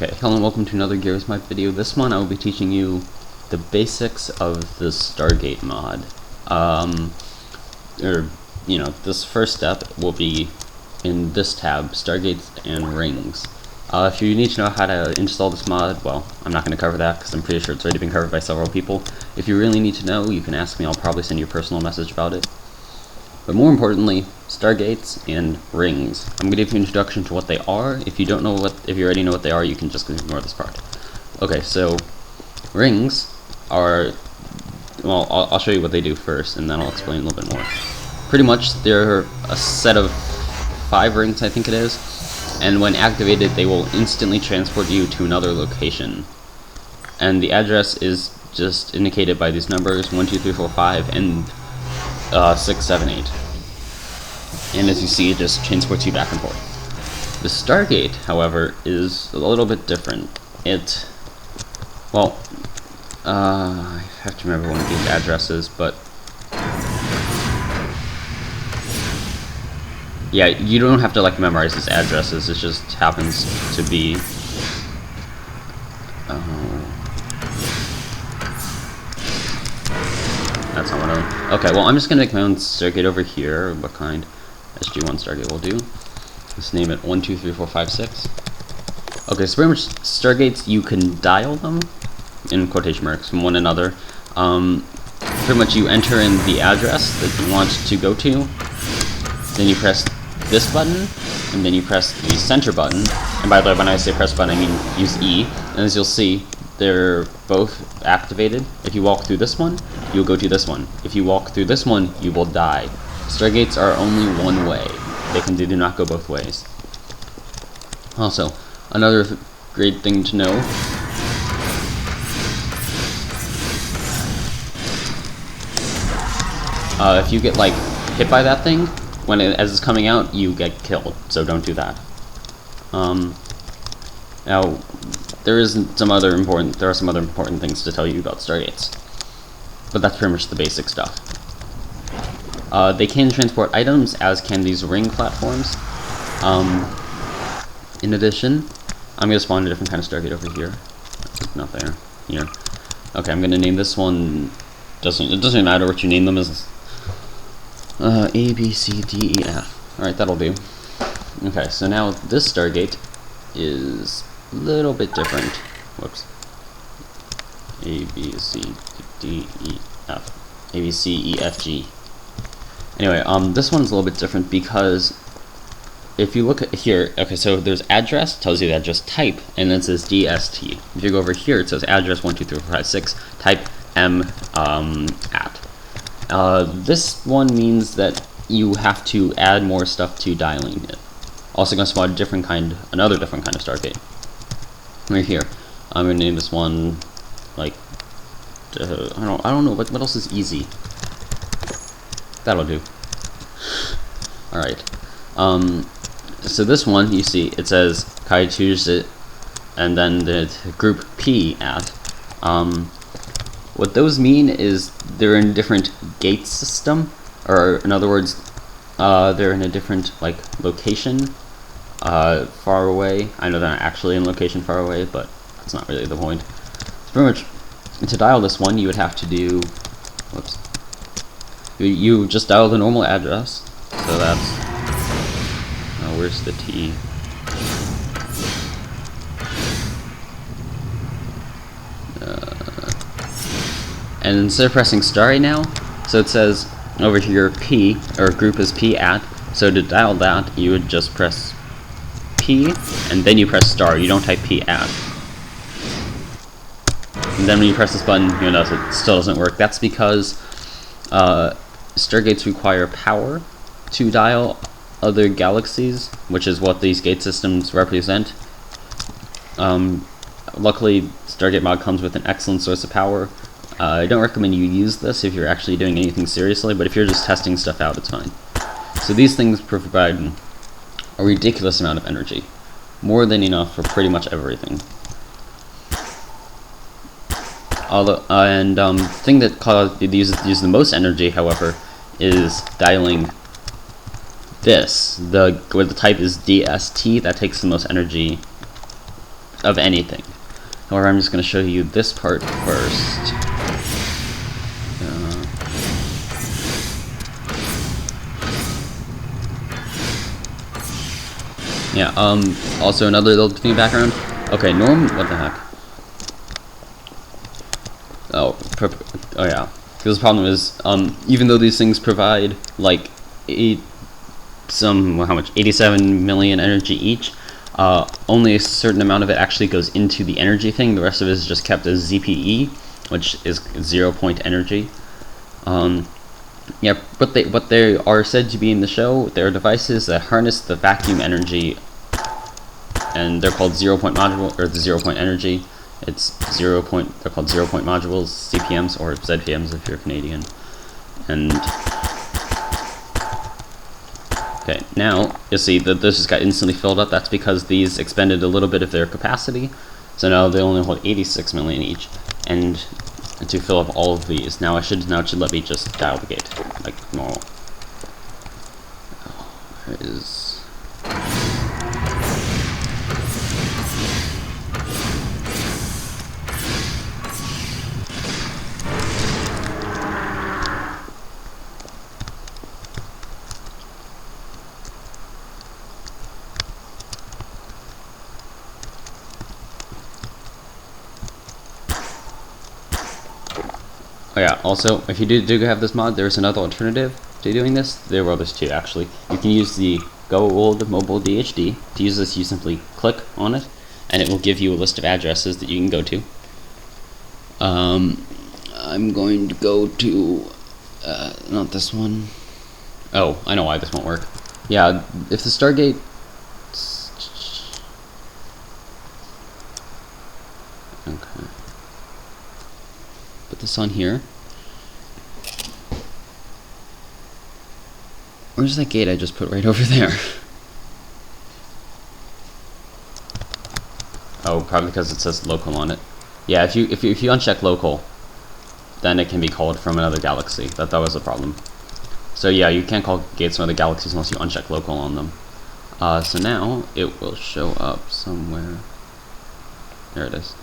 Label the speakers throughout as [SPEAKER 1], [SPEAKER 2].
[SPEAKER 1] Okay, hello and welcome to another Garry's Mod video. This one I will be teaching you the basics of the Stargate mod. This first step will be in this tab, Stargates and Rings. If you need to know how to install this mod, well, I'm not going to cover that because I'm pretty sure it's already been covered by several people. If you really need to know, you can ask me. I'll probably send you a personal message about it. But more importantly, Stargates and Rings. I'm going to give you an introduction to what they are. If you already know what they are, you can just ignore this part. Okay, so rings are, well, I'll show you what they do first, and then I'll explain a little bit more. Pretty much, they're a set of 5 rings, I think it is, and when activated, they will instantly transport you to another location. And the address is just indicated by these numbers 1, 2, 3, 4, 5, and 6, 7, 8. And as you see, it just transports you back and forth. The Stargate, however, is a little bit different. I have to remember one of these addresses, but yeah, you don't have to memorize these addresses. It just happens to be that's not one of them. Okay, well, I'm just gonna make my own Stargate over here. What kind? SG1 Stargate will do. Let's name it 1, 2, 3, 4, 5, 6. Okay, so pretty much Stargates, you can dial them, in quotation marks, from one another. Pretty much you enter in the address that you want to go to, then you press this button, and then you press the center button. And by the way, when I say press button, I mean use E. And as you'll see, they're both activated. If you walk through this one, you'll go to this one. If you walk through this one, you will die. Stargates are only one way. They do not go both ways. Also, another great thing to know. If you get hit by that thing, as it's coming out, you get killed. So don't do that. Now, there are some other important things to tell you about Stargates, but that's pretty much the basic stuff. They can transport items, as can these ring platforms. In addition, I'm going to spawn a different kind of Stargate over here. Not there. Here. Okay, I'm going to name this one. It doesn't matter what you name them as. A, B, C, D, E, F. Alright, that'll do. Okay, so now this Stargate is a little bit different. Whoops. A, B, C, D, E, F. A, B, C, E, F, G. Anyway, this one's a little bit different because if you look at here, okay, so there's address, tells you the address type, and then it says DST. If you go over here, it says address 1, 2, 3, 4, 5, 6, type M at. This one means that you have to add more stuff to dialing it. Also going to spawn another different kind of Stargate. Right here. I'm going to name this one, I don't know, what else is easy? That'll do. Alright. So this one, you see, it says Kytuzian, and then the group P at. What those mean is they're in a different gate system, or in other words, they're in a different location far away. I know they're not actually in location far away, but that's not really the point. So pretty much, to dial this one, you would have to do, whoops, you just dial the normal address. So that's, where's the T? And instead of pressing star right now, so it says over here P, or group is P at, so to dial that, you would just press P, and then you press star, you don't type P at. And then when you press this button, you'll notice it still doesn't work. That's because Stargates require power to dial other galaxies, which is what these gate systems represent. Luckily, Stargate mod comes with an excellent source of power. I don't recommend you use this if you're actually doing anything seriously, but if you're just testing stuff out, it's fine. So these things provide a ridiculous amount of energy. More than enough for pretty much everything. The thing that uses the most energy, however, is dialing this. Where the type is DST, that takes the most energy of anything. However, I'm just going to show you this part first. Yeah, also another little thing in the background. Okay, what the heck? Oh yeah. Because the problem is, even though these things provide, like, how much? 87 million energy each, only a certain amount of it actually goes into the energy thing. The rest of it is just kept as ZPE, which is 0-point energy. Yeah, what they are said to be in the show, they're devices that harness the vacuum energy, and they're called 0-point module, or the 0-point energy. It's they're called 0-point modules, CPMs, or ZPMs if you're Canadian. And okay, now you see that this just got instantly filled up. That's because these expended a little bit of their capacity, so now they only hold 86 million each. And to fill up all of these, now it should let me just dial the gate like normal. There is. Oh yeah, also, if you do have this mod, there's another alternative to doing this. There's two, actually. You can use the Gold Mobile DHD. To use this, you simply click on it, and it will give you a list of addresses that you can go to. I'm going to go to, not this one. Oh, I know why this won't work. Yeah, if the Stargate... Okay. Put this on here. Where's that gate I just put right over there? Oh, probably because it says local on it. Yeah, if you uncheck local, then it can be called from another galaxy. That was the problem. So yeah, you can't call gates from other galaxies unless you uncheck local on them. So now it will show up somewhere. There it is.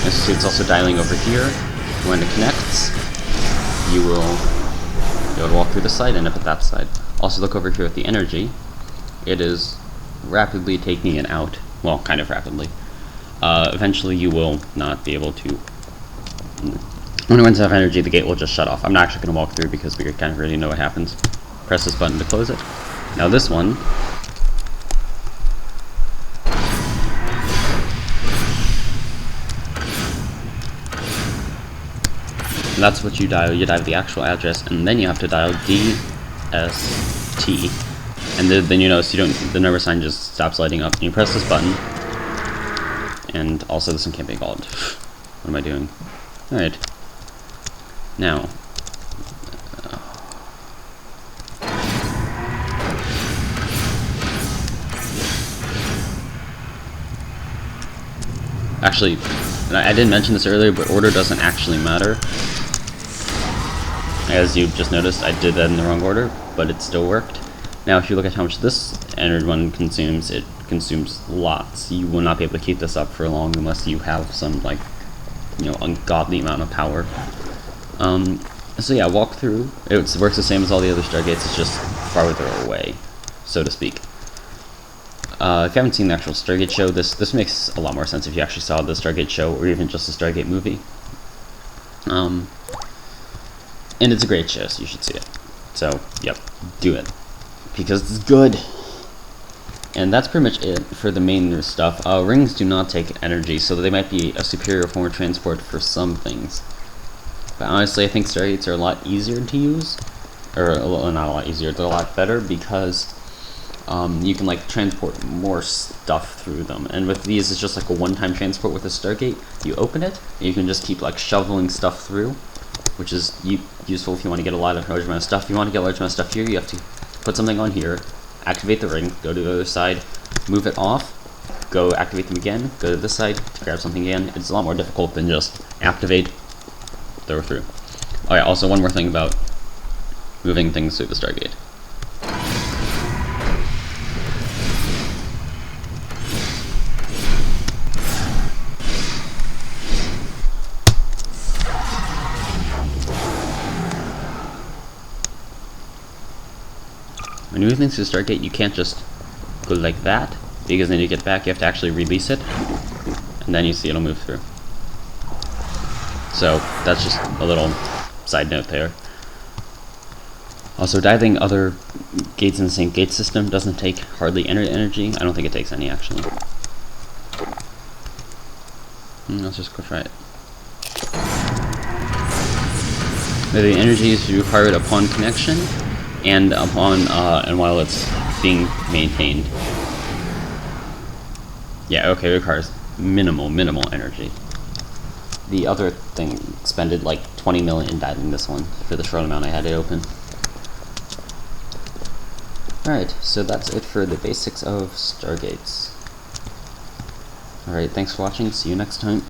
[SPEAKER 1] And so it's also dialing over here. When it connects, you will be able to walk through the side and up at that side. Also look over here at the energy. It is rapidly taking it out. Well, kind of rapidly. Eventually you will not be able to... When it runs out of energy, the gate will just shut off. I'm not actually going to walk through because we kind of already know what happens. Press this button to close it. Now this one... That's what you dial. You dial the actual address, and then you have to dial DST. And then you notice the number sign just stops lighting up. And you press this button, and also this one can't be called. What am I doing? Alright. Now. Actually, I didn't mention this earlier, but order doesn't actually matter. As you just noticed, I did that in the wrong order, but it still worked. Now, if you look at how much this entered one consumes, it consumes lots. You will not be able to keep this up for long unless you have some, like, ungodly amount of power. So yeah, walk through. It works the same as all the other Stargates, it's just farther away, so to speak. If you haven't seen the actual Stargate show, this makes a lot more sense if you actually saw the Stargate show, or even just the Stargate movie. And it's a great show, so you should see it. So, yep, do it. Because it's good. And that's pretty much it for the main stuff. Rings do not take energy, so they might be a superior form of transport for some things. But honestly, I think Stargates are a lot easier to use. Or, not a lot easier, they're a lot better because you can like transport more stuff through them. And with these, it's just like a one-time transport with a Stargate. You open it, and you can just keep like shoveling stuff through, which is useful if you want to get a large amount of stuff. If you want to get a large amount of stuff here, you have to put something on here, activate the ring, go to the other side, move it off, go activate them again, go to this side, to grab something again. It's a lot more difficult than just activate, throw through. Oh yeah, also one more thing about moving things through the Stargate. When you move things to Stargate, you can't just go like that, because then you get back, you have to actually release it, and then you see it'll move through. So that's just a little side note there. Also, diving other gates in the same gate system doesn't take hardly any energy. I don't think it takes any, actually. Let's just go try it. The energy is required upon connection and and while it's being maintained. Yeah, okay, it requires minimal energy. The other thing expended like 20 million diving this one for the short amount I had it open. Alright, so that's it for the basics of Stargates. Alright, thanks for watching, see you next time.